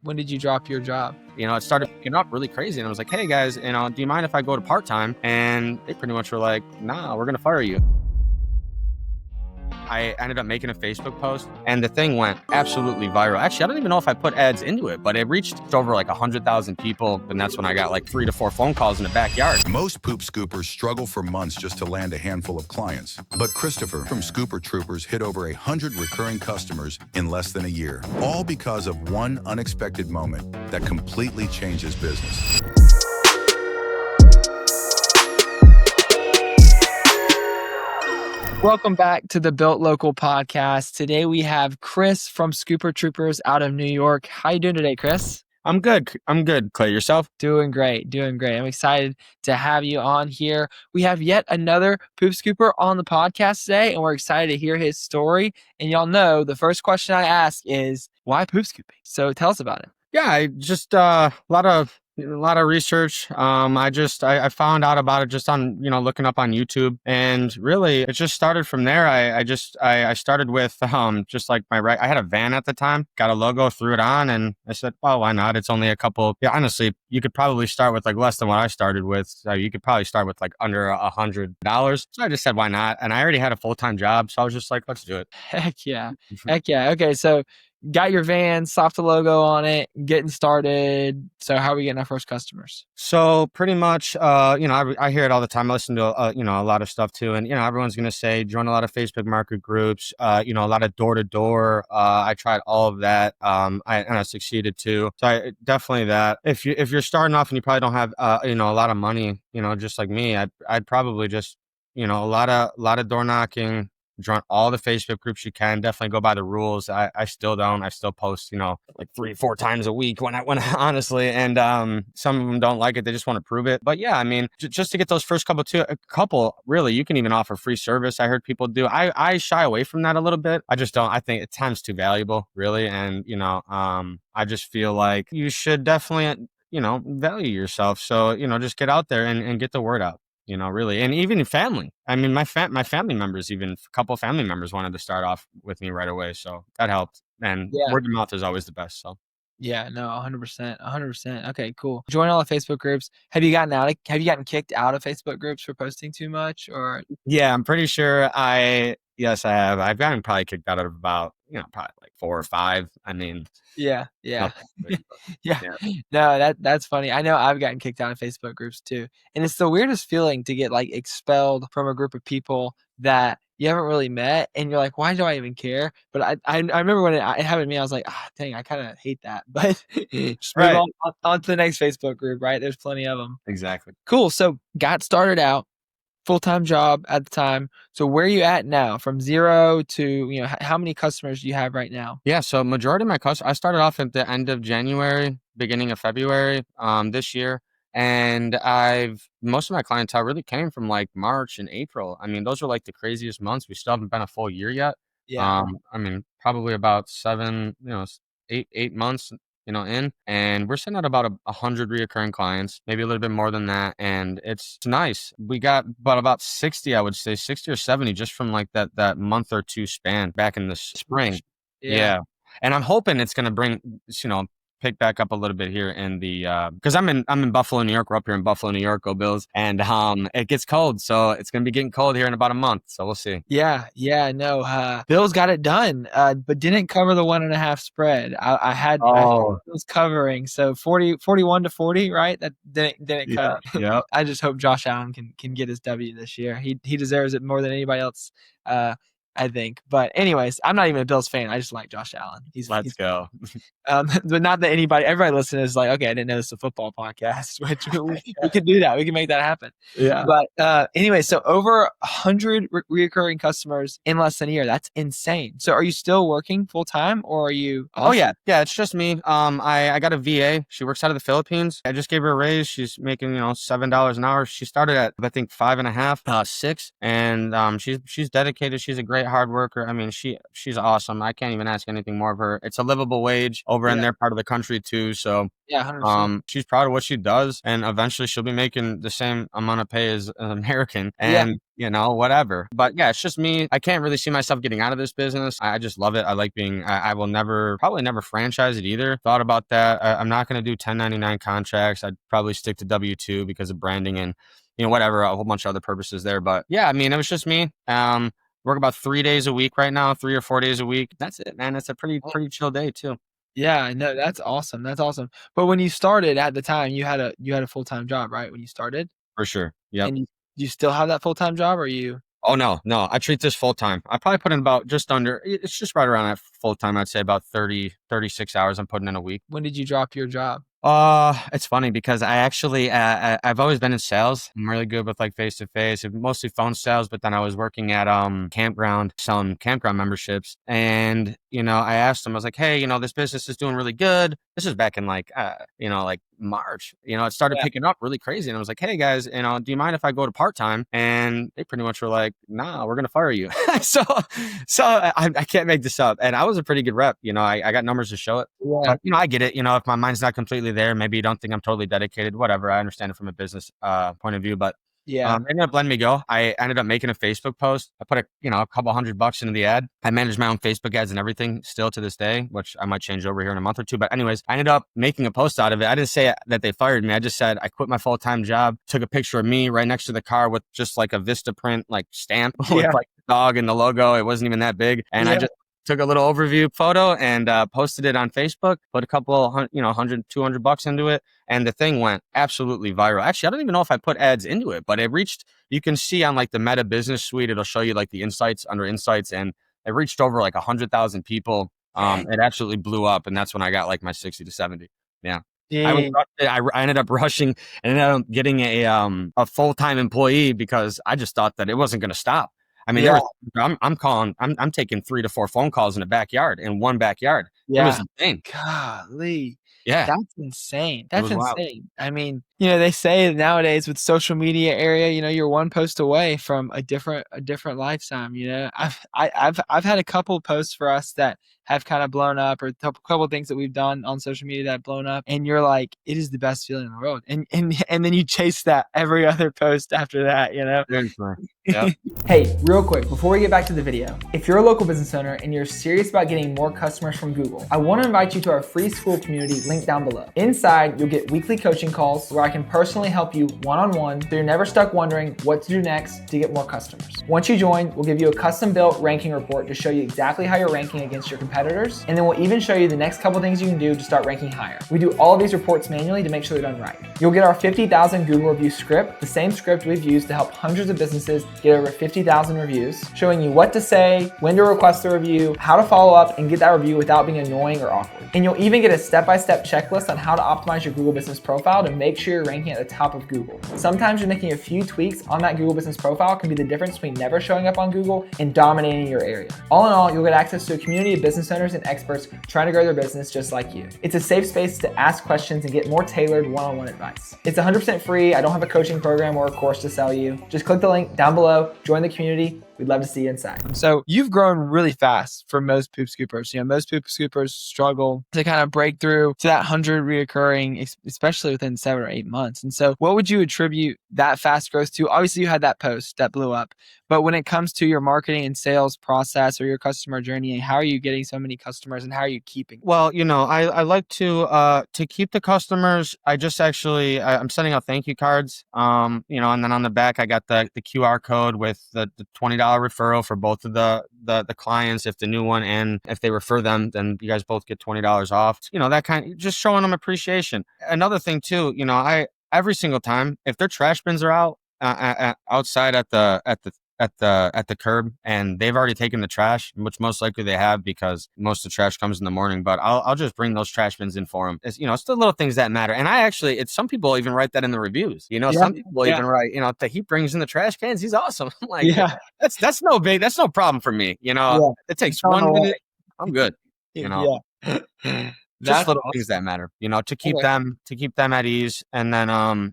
when did you drop your job? It started picking up really crazy. And I was like, hey guys, do you mind if I go to part-time? And they pretty much were like, nah, we're going to fire you. I ended up making a Facebook post and the thing went absolutely viral. Actually, I don't even know if I put ads into it, but it reached over like 100,000 people. And that's when I got like 3 to 4 phone calls in the backyard. Most poop scoopers struggle for months just to land a handful of clients. But Christopher from Scooper Troopers hit over 100 recurring customers in less than a year. All because of one unexpected moment that completely changed his business. Welcome back to the Built Local podcast. Today we have Chris from Scooper Troopers out of New York. How you doing today, Chris? I'm good, Clay. Yourself? Doing great. I'm excited to have you on here. We have yet another poop scooper on the podcast today, and we're excited to hear his story. And y'all know the first question I ask is, why poop scooping? So tell us about it. Yeah, I just a lot of research. I found out about it just on, looking up on YouTube, and really it just started from there. I started with, just like I had a van at the time, got a logo, threw it on, and I said, well, why not? It's only a couple. Yeah, honestly, you could probably start with like less than what I started with. So you could probably start with like under $100. So I just said, why not? And I already had a full-time job. So I was just like, let's do it. Heck yeah. Okay. So got your van, slapped the logo on it, getting started. So how are we getting our first customers? So pretty much, I hear it all the time. I listen to, a lot of stuff too. And, everyone's going to say, join a lot of Facebook market groups, a lot of door to door. I tried all of that. I succeeded too. So definitely that. If you're starting off and you probably don't have, a lot of money, just like me, I'd probably just, a lot of door knocking. Join all the Facebook groups you can. Definitely go by the rules. I still don't. I still post, like 3-4 times a week when I honestly, and some of them don't like it. They just want to prove it. But yeah, I mean, just to get those first couple, really, you can even offer free service. I heard people do. I shy away from that a little bit. I just don't. I think time's too valuable, really. And I just feel like you should definitely, value yourself. So, just get out there and get the word out. Really. And even family. I mean, my family members, even a couple family members wanted to start off with me right away. So that helped. And word of mouth is always the best. So. Yeah, no, 100%. Okay, cool. Join all the Facebook groups. Have you gotten kicked out of Facebook groups for posting too much, or? Yeah, I'm pretty sure yes, I have. I've gotten probably kicked out of about, probably like 4 or 5. I mean, yeah. No, that's funny. I know I've gotten kicked out of Facebook groups too. And it's the weirdest feeling to get like expelled from a group of people that you haven't really met, and you're like, why do I even care? But I remember when it happened to me, I was like, dang, I kind of hate that. But just move on to the next Facebook group, right? There's plenty of them. Exactly. Cool. So got started out, full-time job at the time. So where are you at now? From 0 to, how many customers do you have right now? Yeah. So majority of my customers, I started off at the end of January, beginning of February, this year. And most of my clientele really came from like March and April. I mean, those were like the craziest months. We still haven't been a full year yet. Yeah. I mean, probably about 7, 8 months, in, and we're sitting at about 100 reoccurring clients, maybe a little bit more than that. And it's nice. We got about 60, I would say 60 or 70 just from like that month or two span back in the spring. Yeah. And I'm hoping it's going to bring, pick back up a little bit here in the because I'm in Buffalo, New York. We're up here in Buffalo, New York. Go Bills! And it gets cold, so it's gonna be getting cold here in about a month. So we'll see. Yeah. No. Bills got it done, but didn't cover the 1.5 spread. I had Bills covering, so 41-40, right? That didn't cut it. Yeah. I just hope Josh Allen can get his W this year. He deserves it more than anybody else. I think. But anyways, I'm not even a Bills fan. I just like Josh Allen. Let's go. But not that everybody listening is like, okay, I didn't know this was a football podcast, which we could do that. We can make that happen. Yeah. But anyway, so over 100 reoccurring customers in less than a year. That's insane. So are you still working full time, or are you? Oh yeah. Yeah. It's just me. I got a VA. She works out of the Philippines. I just gave her a raise. She's making, $7 an hour. She started at, I think, 5.5, 6. And she's dedicated. She's a great great hard worker. I mean, she's awesome. I can't even ask anything more of her. It's a livable wage over in Yeah. their part of the country too. So Yeah, 100%. she's proud of what she does, and eventually she'll be making the same amount of pay as an American, Yeah. and whatever. But yeah, it's just me. I can't really see myself getting out of this business. I just love it. I like being. I will probably never franchise it either. Thought about that. I'm not going to do 1099 contracts. I'd probably stick to W-2 because of branding and whatever, a whole bunch of other purposes there. But yeah, I mean, it was just me. Work about 3 days a week right now, 3 or 4 days a week. That's it, man. It's a pretty chill day too. Yeah, no, that's awesome. That's awesome. But when you started at the time, you had a full-time job, right? When you started? For sure. Yep. And you still have that full-time job, or you? Oh, no. I treat this full time. I probably put in about just under, it's just right around that full time. I'd say about 36 hours I'm putting in a week. When did you drop your job? It's funny because I actually, I've always been in sales. I'm really good with like face to face, mostly phone sales. But then I was working at campground, selling campground memberships, and I asked them, I was like, hey, this business is doing really good. This is back in like March. It started picking up really crazy, and I was like, hey guys, do you mind if I go to part time? And they pretty much were like, nah, we're gonna fire you. so I can't make this up, and I was a pretty good rep. I got numbers to show it. Yeah. But, I get it. If my mind's not completely there, maybe you don't think I'm totally dedicated, whatever. I understand it from a business point of view, but Yeah. they ended up letting me go. I ended up making a Facebook post. I put a couple $100 into the ad. I manage my own Facebook ads and everything still to this day, which I might change over here in a month or two. But anyways, I ended up making a post out of it. I didn't say that they fired me. I just said I quit my full-time job, took a picture of me right next to the car with just like a Vistaprint like stamp with like the dog and the logo. It wasn't even that big. And I just took a little overview photo and posted it on Facebook, put a couple, $100, $200 into it. And the thing went absolutely viral. Actually, I don't even know if I put ads into it, but it reached, you can see on like the Meta Business Suite, it'll show you like the insights under insights, and it reached over like 100,000 people. It absolutely blew up. And that's when I got like my 60 to 70. Yeah. I ended up rushing and ended up getting a full-time employee because I just thought that it wasn't going to stop. I mean, I'm taking 3 to 4 phone calls in a backyard, in one backyard. It was insane. Golly. Yeah. That's insane. That's insane. Wild. I mean, they say that nowadays with social media area, you're one post away from a different lifetime. I've had a couple posts for us that have kind of blown up, or a couple things that we've done on social media that have blown up, and you're like, it is the best feeling in the world. And then you chase that every other post after that, Yeah. Hey, real quick, before we get back to the video, if you're a local business owner and you're serious about getting more customers from Google, I want to invite you to our free school community linked down below. Inside, you'll get weekly coaching calls where I can personally help you one-on-one so you're never stuck wondering what to do next to get more customers. Once you join, we'll give you a custom-built ranking report to show you exactly how you're ranking against your competitors, and then we'll even show you the next couple things you can do to start ranking higher. We do all of these reports manually to make sure they're done right. You'll get our 50,000 Google review script, the same script we've used to help hundreds of businesses get over 50,000 reviews, showing you what to say, when to request the review, how to follow up and get that review without being annoying or awkward. And you'll even get a step-by-step checklist on how to optimize your Google business profile to make sure you're ranking at the top of Google. Sometimes you're making a few tweaks on that Google business profile can be the difference between never showing up on Google and dominating your area. All in all, you'll get access to a community of business owners and experts trying to grow their business just like you. It's a safe space to ask questions and get more tailored one-on-one advice. It's 100% free. I don't have a coaching program or a course to sell you. Just click the link down below, join the community. We'd love to see you inside. So you've grown really fast for most poop scoopers. Most poop scoopers struggle to kind of break through to that 100 reoccurring, especially within 7 or 8 months. And so what would you attribute that fast growth to? Obviously you had that post that blew up, but when it comes to your marketing and sales process or your customer journey, how are you getting so many customers and how are you keeping them? Well, I like to keep the customers. I'm sending out thank you cards, and then on the back, I got the QR code with the $20 referral for both of the clients, if the new one, and if they refer them, then you guys both get $20 off. That kind, just showing them appreciation. Another thing too, every single time, if their trash bins are out outside at the curb and they've already taken the trash, which most likely they have because most of the trash comes in the morning, but I'll just bring those trash bins in for them. It's the little things that matter. And some people even write that in the reviews. Some people even write, that he brings in the trash cans, he's awesome. I'm like, that's no problem for me. It takes 1 minute. I'm good. Yeah. Just That's little things awesome. that matter, to keep Okay. them at ease. And then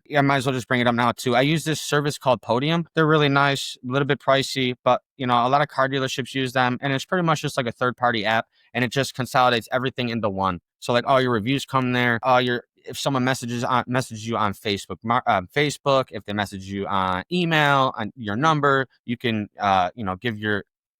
yeah, I might as well just bring it up now too. I use this service called Podium. They're really nice, a little bit pricey, but a lot of car dealerships use them, and it's pretty much just like a third party app, and it just consolidates everything into one. So like all your reviews come there, all your if someone messages you on Facebook, if they message you on email, on your number, you can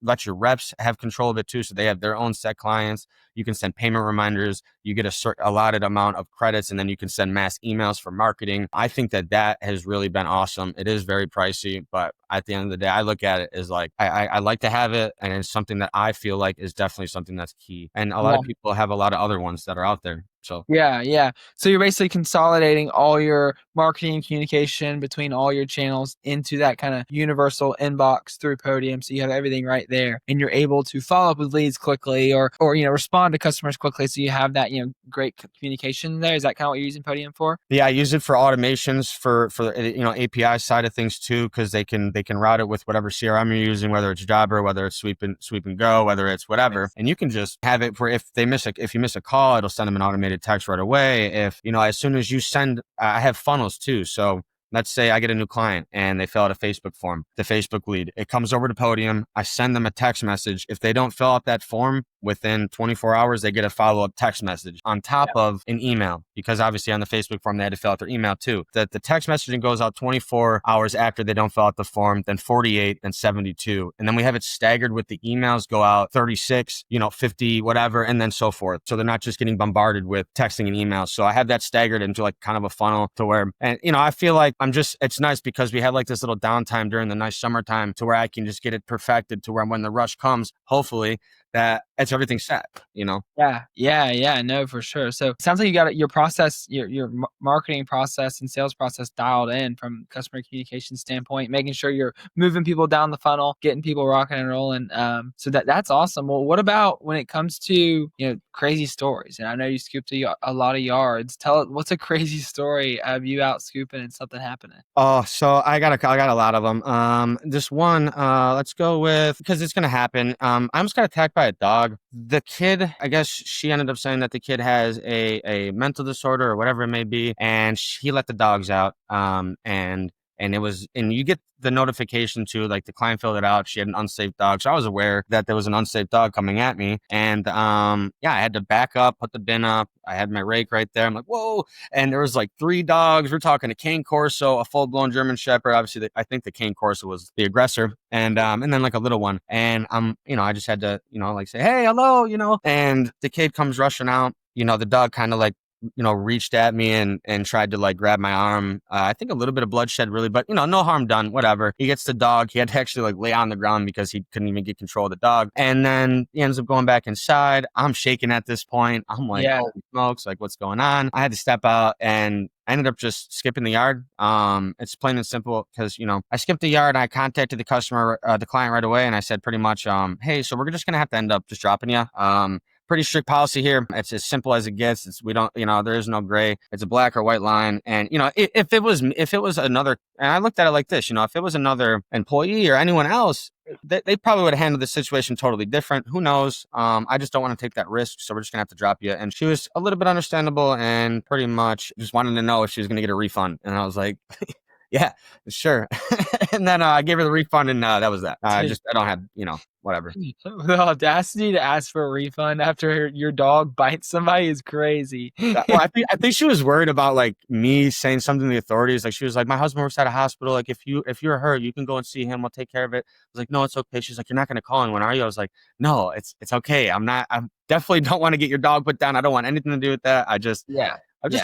let your reps have control of it too, so they have their own set clients. You can send payment reminders. You get a allotted amount of credits, and then you can send mass emails for marketing. I think that has really been awesome. It is very pricey, but at the end of the day, I look at it as like I like to have it, and it's something that I feel like is definitely something that's key. And a lot Yeah. of people have a lot of other ones that are out there. So Yeah, yeah. So you're basically consolidating all your marketing and communication between all your channels into that kind of universal inbox through Podium. So you have everything right there, and you're able to follow up with leads quickly, or respond to customers quickly. So you have that great communication there. Is that kind of what you're using Podium for? yeah, I use it for automations for API side of things too, because they can route it with whatever CRM you're using, whether it's Jobber, whether it's Sweep and Go, whether it's whatever, and you can just have it for if you miss a call, it'll send them an automated text right away. If as soon as you send, I have funnels too, so. Let's say I get a new client and they fill out a Facebook form, the Facebook lead. It comes over to Podium. I send them a text message. If they don't fill out that form within 24 hours, they get a follow-up text message on top of an email, because obviously on the Facebook form, they had to fill out their email too. The text messaging goes out 24 hours after they don't fill out the form, then 48, then 72. And then we have it staggered with the emails go out 36, 50, whatever, and then so forth. So they're not just getting bombarded with texting and emails. So I have that staggered into like kind of a funnel to where, and I feel like it's nice because we have like this little downtime during the nice summertime to where I can just get it perfected to where when the rush comes, hopefully that it's everything set. Yeah. No, for sure. So it sounds like you got your process, your marketing process and sales process dialed in from customer communication standpoint, making sure you're moving people down the funnel, getting people rocking and rolling. So that's awesome. Well, what about when it comes to crazy stories? And I know you scooped a lot of yards. What's a crazy story of you out scooping and something happening? Oh, so I got a lot of them. This one, let's go with, because it's gonna happen. I almost got attacked by a dog. The kid, I guess she ended up saying that the kid has a mental disorder or whatever it may be, and he let the dogs out. And you get the notification too, like the client filled it out. She had an unsafe dog. So I was aware that there was an unsafe dog coming at me. And yeah, I had to back up, put the bin up. I had my rake right there. I'm like, whoa. And there was like 3 dogs. We're talking a cane corso, a full blown German shepherd. Obviously, I think the cane corso was the aggressor. And then like a little one. And I just had to, like say, hey, hello, and the kid comes rushing out. The dog kind of like, reached at me and tried to like grab my arm. I think a little bit of bloodshed really, but no harm done, whatever. He gets the dog. He had to actually like lay on the ground because he couldn't even get control of the dog. And then he ends up going back inside. I'm shaking at this point. I'm like, Yeah. holy smokes, like what's going on? I had to step out and I ended up just skipping the yard. It's plain and simple because, I skipped the yard. I contacted the client right away. And I said pretty much, hey, so we're just going to have to end up just dropping you. Pretty strict policy here. It's as simple as it gets. We don't, there is no gray. It's a black or white line. And, if it was another, and I looked at it like this, if it was another employee or anyone else, they probably would have handled the situation totally different. Who knows? I just don't want to take that risk. So we're just gonna have to drop you. And she was a little bit understandable and pretty much just wanted to know if she was going to get a refund. And I was like, yeah, sure. And then I gave her the refund and that was that. I don't have, whatever. The audacity to ask for a refund after your dog bites somebody is crazy. Well, I think she was worried about like me saying something to the authorities. Like she was like, my husband works at a hospital. Like if you're hurt, you can go and see him. We'll take care of it. I was like, no, it's okay. She's like, you're not going to call anyone, are you? I was like, no, it's okay. I definitely don't want to get your dog put down. I don't want anything to do with that. I'll just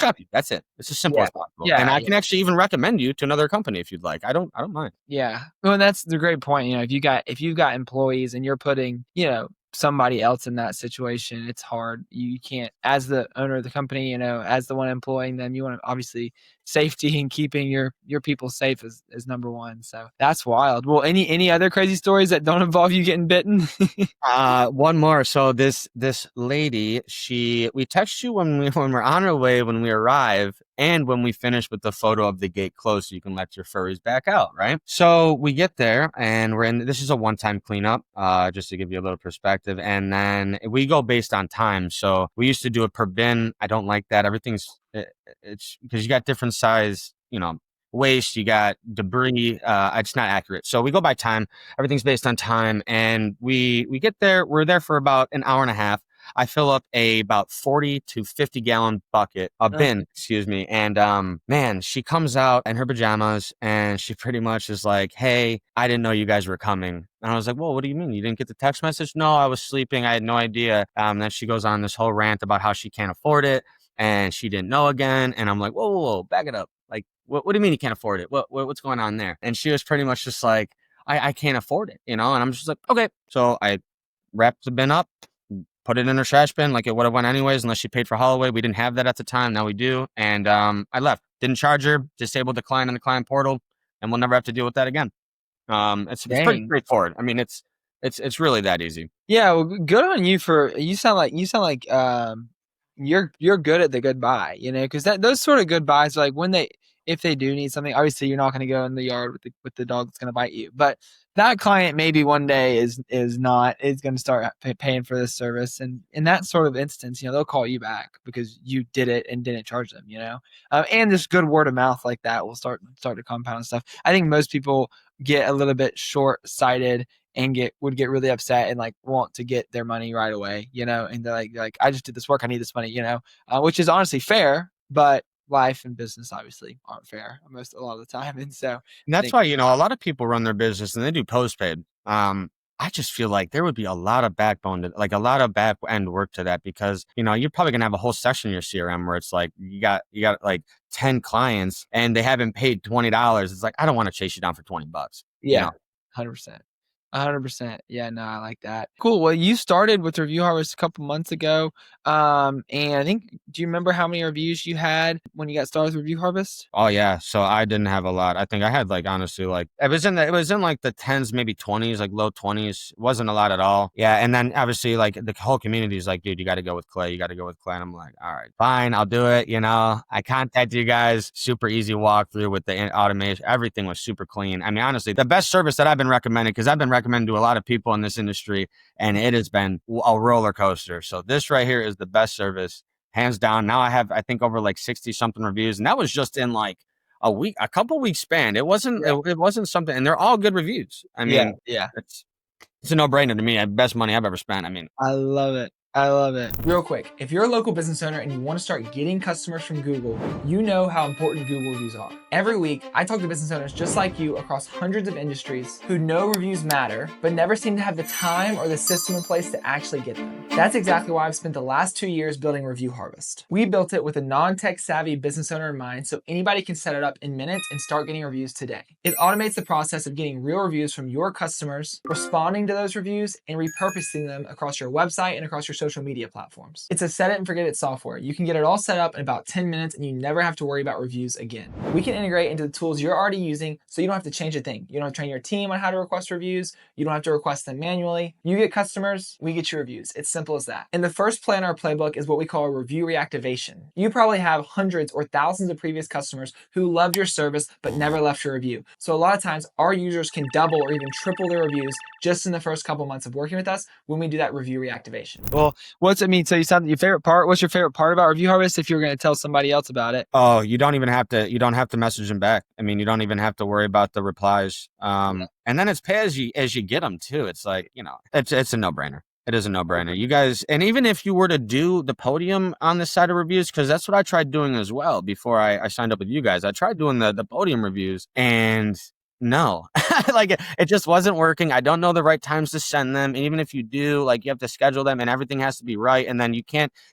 drop you. That's it. It's as simple as possible. Yeah, and I can actually even recommend you to another company if you'd like. I don't mind. Yeah. Well, and that's the great point. If you've got employees and you're putting, somebody else in that situation, it's hard. You can't, as the owner of the company, as the one employing them, you want to obviously safety and keeping your people safe is number one. So that's wild. Well, any other crazy stories that don't involve you getting bitten? One more. So this lady, we text you when we're on our way, when we arrive, and when we finish with the photo of the gate closed, so you can let your furries back out, right? So we get there, and this is a one-time cleanup, just to give you a little perspective, and then we go based on time. So we used to do it per bin. I don't like that. It's because you got different size, waste, you got debris. It's not accurate. So we go by time. Everything's based on time, and we get there. We're there for about an hour and a half. I fill up about 40 to 50 gallon bin, excuse me. And man, she comes out in her pajamas, and she pretty much is like, "Hey, I didn't know you guys were coming." And I was like, "Well, what do you mean? You didn't get the text message?" "No, I was sleeping. I had no idea." Then she goes on this whole rant about how she can't afford it, and she didn't know again. And I'm like, whoa, back it up. Like, what do you mean you can't afford it? What's going on there? And she was pretty much just like, I can't afford it, And I'm just like, okay. So I wrapped the bin up, put it in her trash bin, like it would have went anyways, unless she paid for Holloway. We didn't have that at the time. Now we do. And I left. Didn't charge her. Disabled the client in the client portal, and we'll never have to deal with that again. It's pretty straightforward. I mean, it's really that easy. Yeah, well, good on you you sound like you're good at the goodbye, because those sort of goodbyes are like if they do need something, obviously you're not going to go in the yard with the dog that's going to bite you, but that client maybe one day is going to start paying for this service, and in that sort of instance, they'll call you back because you did it and didn't charge them, and this good word of mouth like that will start to compound stuff. I think most people get a little bit short-sighted and would get really upset and like want to get their money right away, and they're like, I just did this work, I need this money, which is honestly fair, but life and business obviously aren't fair a lot of the time. And so that's why, a lot of people run their business and they do postpaid. I just feel like there would be a lot of a lot of back end work to that, because, you're probably gonna have a whole section in your CRM where it's like, you got like 10 clients and they haven't paid $20. It's like, I don't want to chase you down for $20. Yeah. 100%. 100%. Yeah, no, I like that. Cool. Well, you started with Review Harvest a couple months ago. And I think, do you remember how many reviews you had when you got started with Review Harvest? Oh yeah. So I didn't have a lot. I think I had honestly, it was in like the 10s, maybe 20s, like low 20s. It wasn't a lot at all. Yeah. And then obviously the whole community is like, dude, you got to go with Clay. You got to go with Clay. And I'm like, all right, fine, I'll do it. I contacted you guys, super easy walkthrough with the automation. Everything was super clean. I mean, honestly, the best service that I've been recommending, because I've been recommending to a lot of people in this industry, and it has been a roller coaster. So this right here is the best service, hands down. Now I have, I think, over like 60 something reviews, and that was just in like a couple weeks span. It wasn't something, and they're all good reviews. I mean, yeah. It's a no-brainer to me. Best money I've ever spent. I mean, I love it. I love it. Real quick, if you're a local business owner and you want to start getting customers from Google, you know how important Google reviews are. Every week, I talk to business owners just like you across hundreds of industries who know reviews matter, but never seem to have the time or the system in place to actually get them. That's exactly why I've spent the last 2 years building Review Harvest. We built it with a non-tech savvy business owner in mind, so anybody can set it up in minutes and start getting reviews today. It automates the process of getting real reviews from your customers, responding to those reviews, and repurposing them across your website and across your social media platforms. It's a set it and forget it software. You can get it all set up in about 10 minutes and you never have to worry about reviews again. We can integrate into the tools you're already using, so you don't have to change a thing. You don't have to train your team on how to request reviews. You don't have to request them manually. You get customers, we get your reviews. It's simple as that. And the first play in our playbook is what we call a review reactivation. You probably have hundreds or thousands of previous customers who loved your service but never left your review. So a lot of times our users can double or even triple their reviews just in the first couple months of working with us when we do that review reactivation. Well, what's it mean? So you sound your favorite part. What's your favorite part about Review Harvest if you're going to tell somebody else about it? Oh, you don't have to message them back. I mean, you don't even have to worry about the replies. And then it's pay as you get them too. It's like, it's a no-brainer. It is a no-brainer. You guys, and even if you were to do the Podium on this side of reviews, because that's what I tried doing as well before I signed up with you guys. I tried doing the Podium reviews, and no, it just wasn't working. I don't know the right times to send them. And even if you do, you have to schedule them and everything has to be right. And then you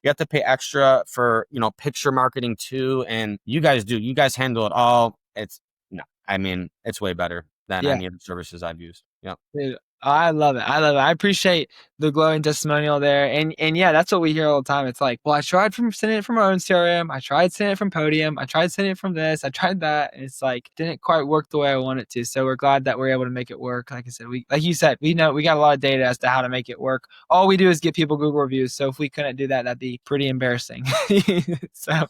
have to pay extra for, picture marketing too. And you guys handle it all. It's way better than any of the services I've used. Yeah. Dude, I love it. I appreciate the glowing testimonial there. And yeah, that's what we hear all the time. It's like, well, I tried from sending it from our own CRM. I tried sending it from Podium. I tried sending it from this. I tried that. And it's like, didn't quite work the way I want it to. So we're glad that we're able to make it work. Like I said, like you said, we know we got a lot of data as to how to make it work. All we do is get people Google reviews. So if we couldn't do that, that'd be pretty embarrassing. So,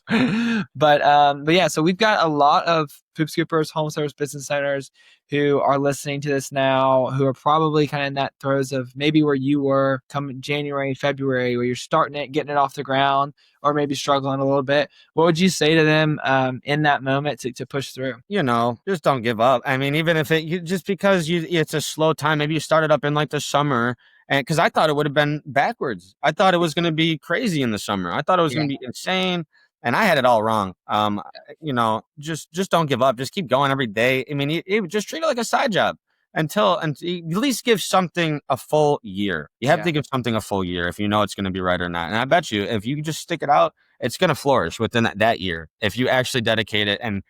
but yeah, so we've got a lot of poop scoopers, home service business owners who are listening to this now, who are probably kind of in that throes of maybe where you were coming January, February, where you're starting it, getting it off the ground, or maybe struggling a little bit. What would you say to them in that moment to push through? Just don't give up. I mean, even if just because it's a slow time, maybe you started up in like the summer. And because I thought it would have been backwards. I thought it was going to be crazy in the summer. I thought it was going to be insane. And I had it all wrong. Just don't give up. Just keep going every day. I mean, just treat it like a side job and at least give something a full year. You have to give something a full year if you know it's going to be right or not. And I bet you if you just stick it out, it's going to flourish within that year if you actually dedicate it and,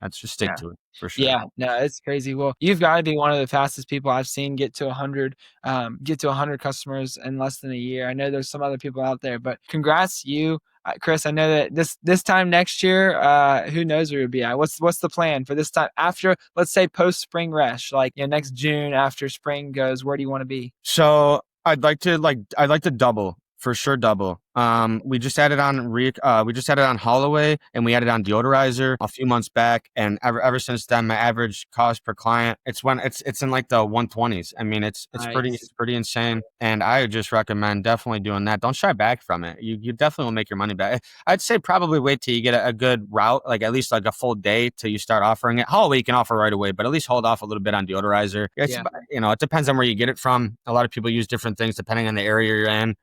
let's just stick to it for sure. Yeah, no, it's crazy. Well, you've got to be one of the fastest people I've seen get to 100 customers in less than a year. I know there's some other people out there, but congrats you. Chris, I know that this time next year, who knows where you'll be at? What's the plan for this time after, let's say, post spring rush, like next June after spring goes? Where do you want to be? So I'd like to double. For sure, double. We just added on Holloway, and we added on deodorizer a few months back, and ever since then, my average cost per client it's in like the 120s. I mean, it's nice. pretty insane, and I just recommend definitely doing that. Don't shy back from it. You definitely will make your money back. I'd say probably wait till you get a good route, like at least like a full day till you start offering it. Holloway you can offer right away, but at least hold off a little bit on deodorizer. It depends on where you get it from. A lot of people use different things depending on the area you're in.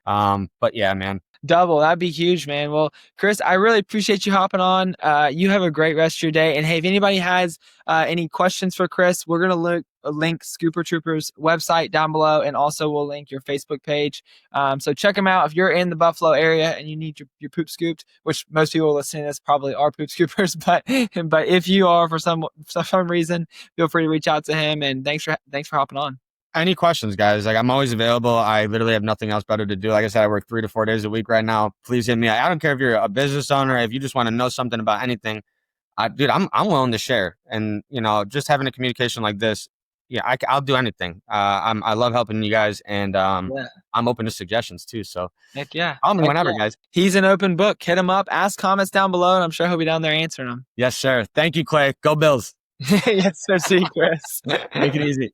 But yeah, man. Double. That'd be huge, man. Well, Chris, I really appreciate you hopping on. You have a great rest of your day. And hey, if anybody has any questions for Chris, we're going to link Scooper Troopers website down below. And also we'll link your Facebook page. So check them out. If you're in the Buffalo area and you need your poop scooped, which most people listening to this probably are poop scoopers, but if you are for some reason, feel free to reach out to him. And thanks for hopping on. Any questions, guys? Like, I'm always available. I literally have nothing else better to do. Like I said, I work 3 to 4 days a week right now. Please hit me. I don't care if you're a business owner, if you just want to know something about anything. I'm willing to share. And, just having a communication like this, I'll do anything. I love helping you guys, and I'm open to suggestions too. So heck yeah. Call me whenever, guys. He's an open book. Hit him up. Ask comments down below, and I'm sure he'll be down there answering them. Yes, sir. Thank you, Clay. Go Bills. Yes, sir. See you, Chris. Make it easy.